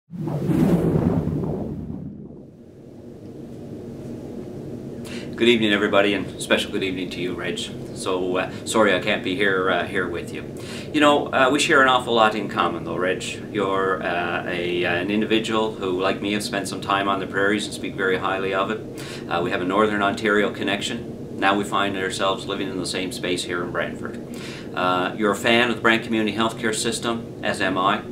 Good evening, everybody, and special good evening to you, Reg. So sorry I can't be here with you. You know, we share an awful lot in common, though, Reg. You're an individual who, like me, have spent some time on the prairies and speak very highly of it. We have a Northern Ontario connection. Now we find ourselves living in the same space here in Brantford. You're a fan of the Brant Community Healthcare System, as am I.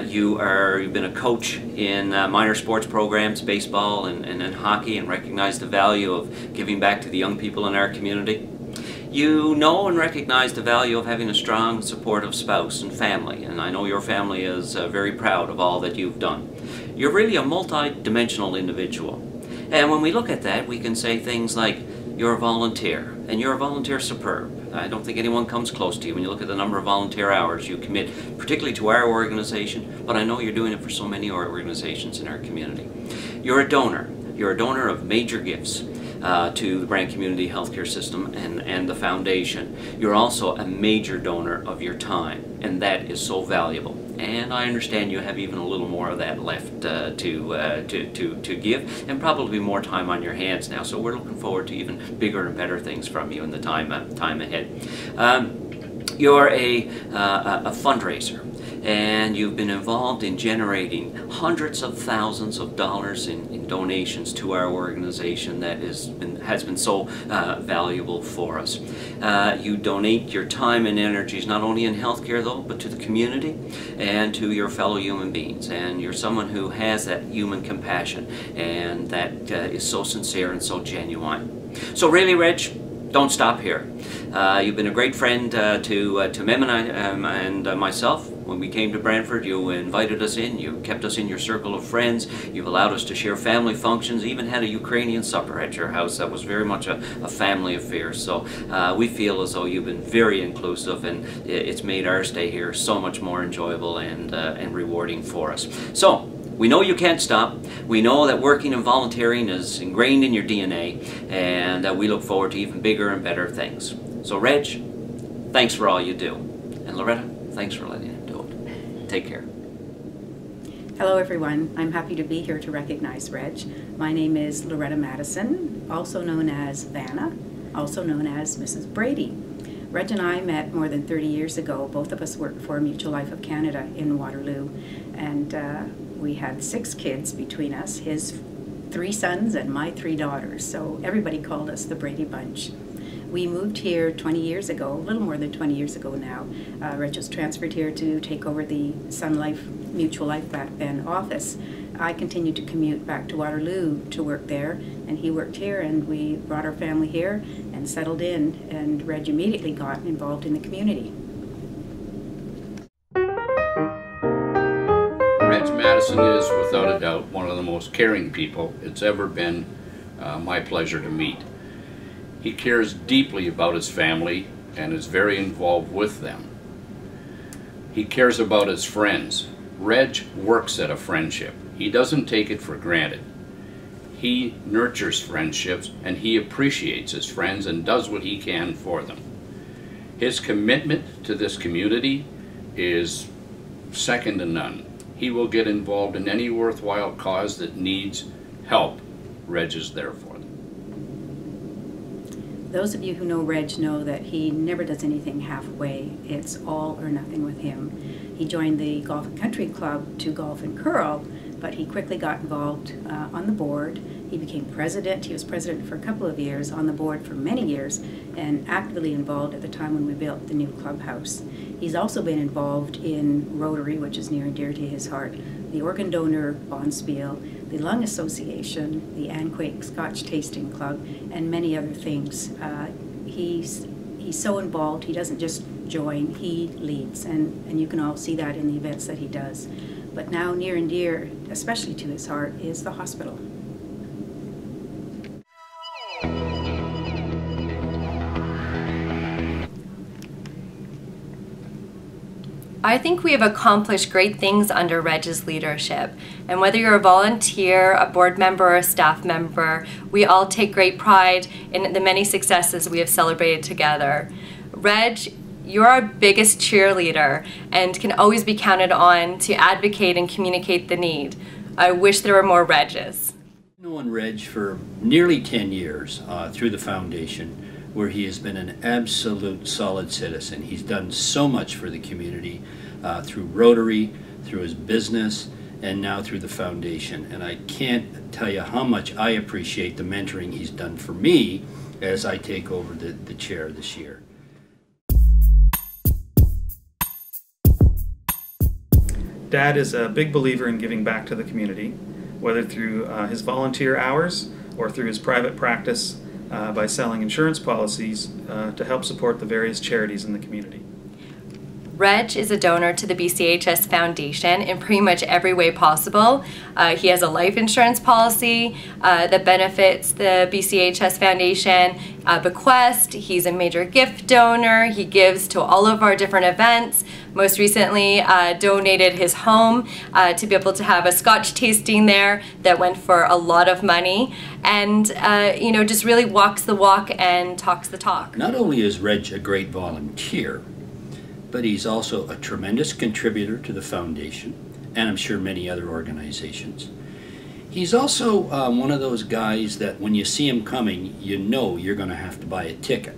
You've been a coach in minor sports programs, baseball and hockey, and recognize the value of giving back to the young people in our community. You know and recognize the value of having a strong, supportive spouse and family, and I know your family is very proud of all that you've done. You're really a multi-dimensional individual, and when we look at that, we can say things like, you're a volunteer, and you're a volunteer superb. I don't think anyone comes close to you when you look at the number of volunteer hours you commit, particularly to our organization, but I know you're doing it for so many organizations in our community. You're a donor. You're a donor of major gifts to the Brant Community Healthcare System and the Foundation. You're also a major donor of your time, and that is so valuable. And I understand you have even a little more of that left to give, and probably more time on your hands now. So we're looking forward to even bigger and better things from you in the time ahead. You're a fundraiser, and you've been involved in generating hundreds of thousands of dollars in donations to our organization that has been so valuable for us. You donate your time and energies not only in healthcare, though, but to the community and to your fellow human beings. And you're someone who has that human compassion, and that is so sincere and so genuine. So really, Reg, don't stop here. You've been a great friend to Mem and myself. When we came to Brantford, you invited us in, you kept us in your circle of friends, you've allowed us to share family functions, even had a Ukrainian supper at your house. That was very much a family affair. So we feel as though you've been very inclusive, and it's made our stay here so much more enjoyable and rewarding for us. So we know you can't stop. We know that working and volunteering is ingrained in your DNA, and we look forward to even bigger and better things. So Reg, thanks for all you do. And Loretta, thanks for letting him do it. Take care. Hello everyone. I'm happy to be here to recognize Reg. My name is Reg Madison, also known as Vanna, also known as Mrs. Brady. Reg and I met more than 30 years ago. Both of us worked for Mutual Life of Canada in Waterloo, and we had 6 kids between us, his 3 sons and my 3 daughters, so everybody called us the Brady Bunch. We moved here 20 years ago, a little more than 20 years ago now. Reg was transferred here to take over the Sun Life, Mutual Life back then office. I continued to commute back to Waterloo to work there, and he worked here, and we brought our family here and settled in, and Reg immediately got involved in the community. Reg Madison is, without a doubt, one of the most caring people it's ever been my pleasure to meet. He cares deeply about his family and is very involved with them. He cares about his friends. Reg works at a friendship. He doesn't take it for granted. He nurtures friendships, and he appreciates his friends and does what he can for them. His commitment to this community is second to none. He will get involved in any worthwhile cause that needs help. Reg is there for them. Those of you who know Reg know that he never does anything halfway. It's all or nothing with him. He joined the Golf and Country Club to golf and curl, but he quickly got involved on the board. He became president. He was president for a couple of years, on the board for many years, and actively involved at the time when we built the new clubhouse. He's also been involved in Rotary, which is near and dear to his heart, the Organ Donor Bonspiel, the Lung Association, the Anquake Scotch Tasting Club, and many other things. He's so involved. He doesn't just join, he leads, and you can all see that in the events that he does. But now near and dear, especially to his heart, is the hospital. I think we have accomplished great things under Reg's leadership, and whether you're a volunteer, a board member, or a staff member, we all take great pride in the many successes we have celebrated together. Reg, You're our biggest cheerleader and can always be counted on to advocate and communicate the need. I wish there were more Regs. I've known Reg for nearly 10 years through the foundation, where he has been an absolute solid citizen. He's done so much for the community through Rotary, through his business, and now through the foundation. And I can't tell you how much I appreciate the mentoring he's done for me as I take over the chair this year. Dad is a big believer in giving back to the community, whether through his volunteer hours or through his private practice by selling insurance policies to help support the various charities in the community. Reg is a donor to the BCHS Foundation in pretty much every way possible. He has a life insurance policy that benefits the BCHS Foundation, bequest. He's a major gift donor. He gives to all of our different events. Most recently donated his home to be able to have a Scotch tasting there that went for a lot of money, and you know, just really walks the walk and talks the talk. Not only is Reg a great volunteer, but he's also a tremendous contributor to the foundation, and I'm sure many other organizations. He's also one of those guys that when you see him coming, you know you're going to have to buy a ticket.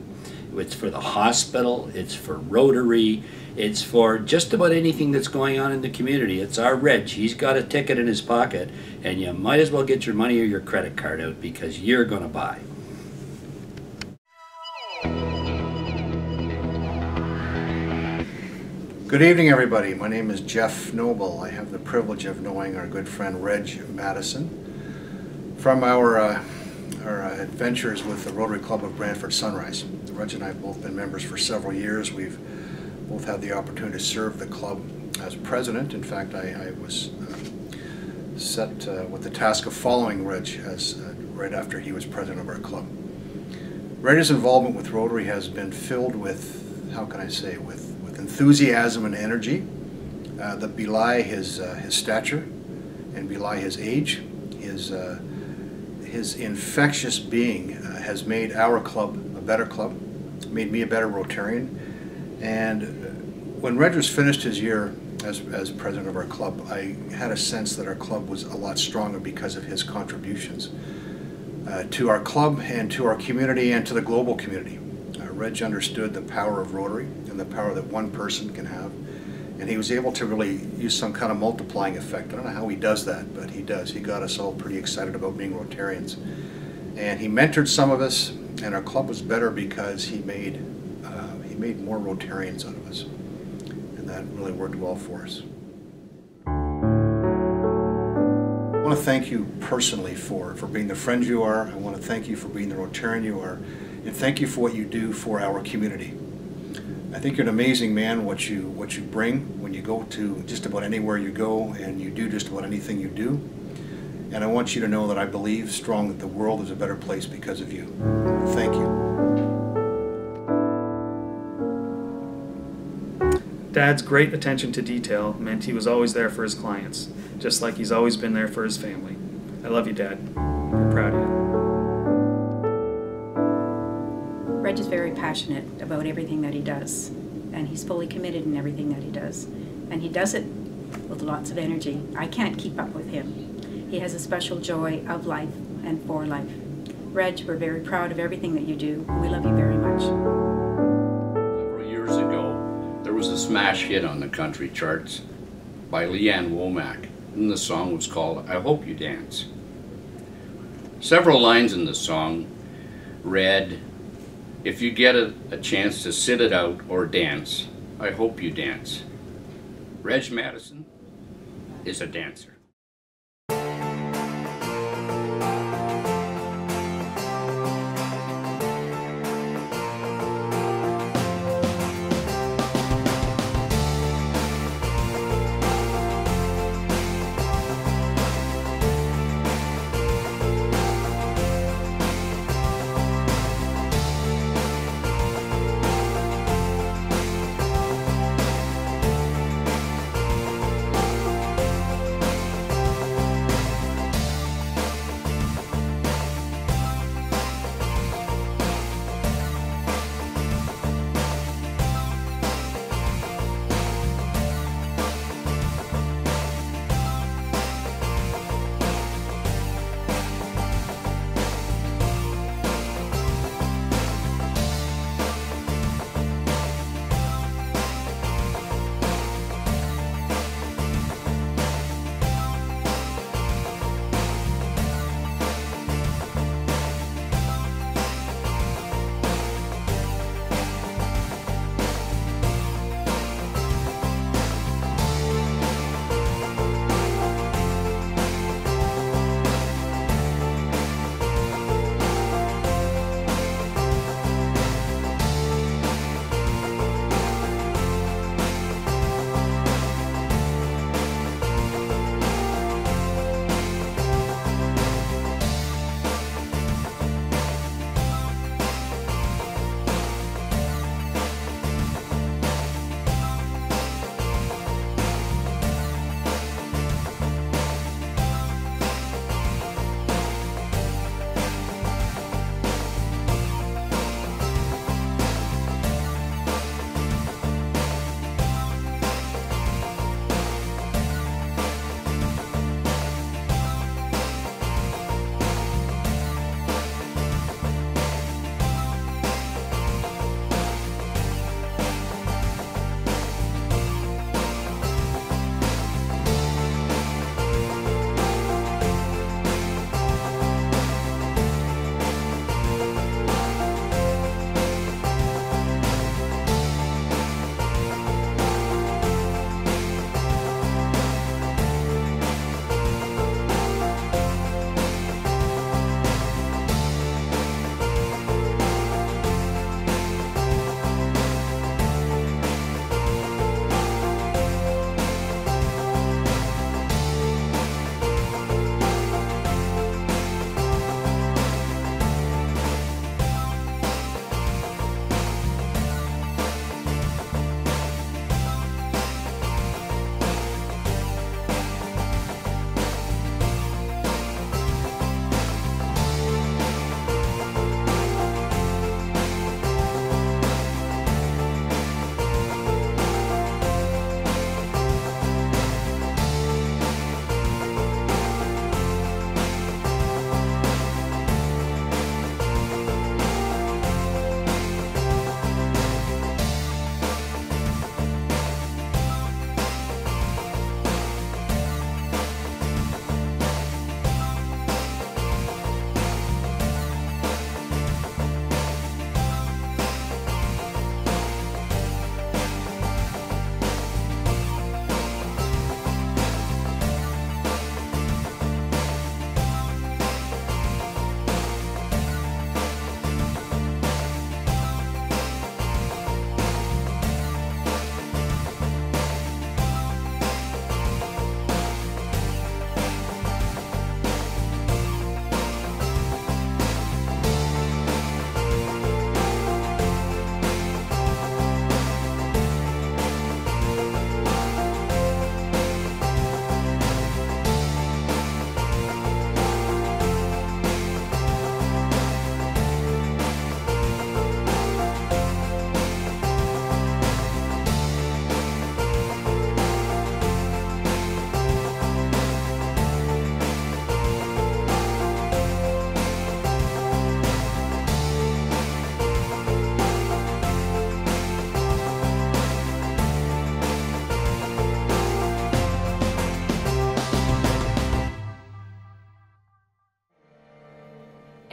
It's for the hospital, it's for Rotary, it's for just about anything that's going on in the community. It's our Reg. He's got a ticket in his pocket, and you might as well get your money or your credit card out because you're going to buy. Good evening, everybody. My name is Jeff Noble. I have the privilege of knowing our good friend Reg Madison from our adventures with the Rotary Club of Brantford Sunrise. Reg and I have both been members for several years. We've both had the opportunity to serve the club as president. In fact, I was set with the task of following Reg right after he was president of our club. Reg's involvement with Rotary has been filled with, how can I say, with enthusiasm and energy that belie his stature and belie his age. His infectious being has made our club a better club, made me a better Rotarian. And when Reg was finished his year as president of our club, I had a sense that our club was a lot stronger because of his contributions to our club and to our community and to the global community. Reg understood the power of Rotary and the power that one person can have, and he was able to really use some kind of multiplying effect. I don't know how he does that, but he does. He got us all pretty excited about being Rotarians, and he mentored some of us, and our club was better because he made more Rotarians out of us, and that really worked well for us. I want to thank you personally for being the friend you are. I want to thank you for being the Rotarian you are. And thank you for what you do for our community. I think you're an amazing man, what you bring when you go to just about anywhere you go, and you do just about anything you do. And I want you to know that I believe strong that the world is a better place because of you. Thank you. Dad's great attention to detail meant he was always there for his clients, just like he's always been there for his family. I love you, Dad. We're proud of you. Reg is very passionate about everything that he does, and he's fully committed in everything that he does. And he does it with lots of energy. I can't keep up with him. He has a special joy of life and for life. Reg, we're very proud of everything that you do. We love you very much. Several years ago, there was a smash hit on the country charts by Leanne Womack, and the song was called I Hope You Dance. Several lines in the song read, if you get a chance to sit it out or dance, I hope you dance. Reg Madison is a dancer.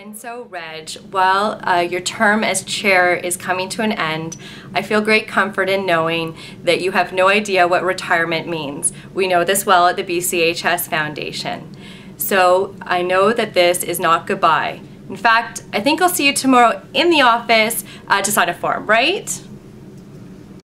And so, Reg, while your term as chair is coming to an end, I feel great comfort in knowing that you have no idea what retirement means. We know this well at the BCHS Foundation. So I know that this is not goodbye. In fact, I think I'll see you tomorrow in the office to sign a form, right?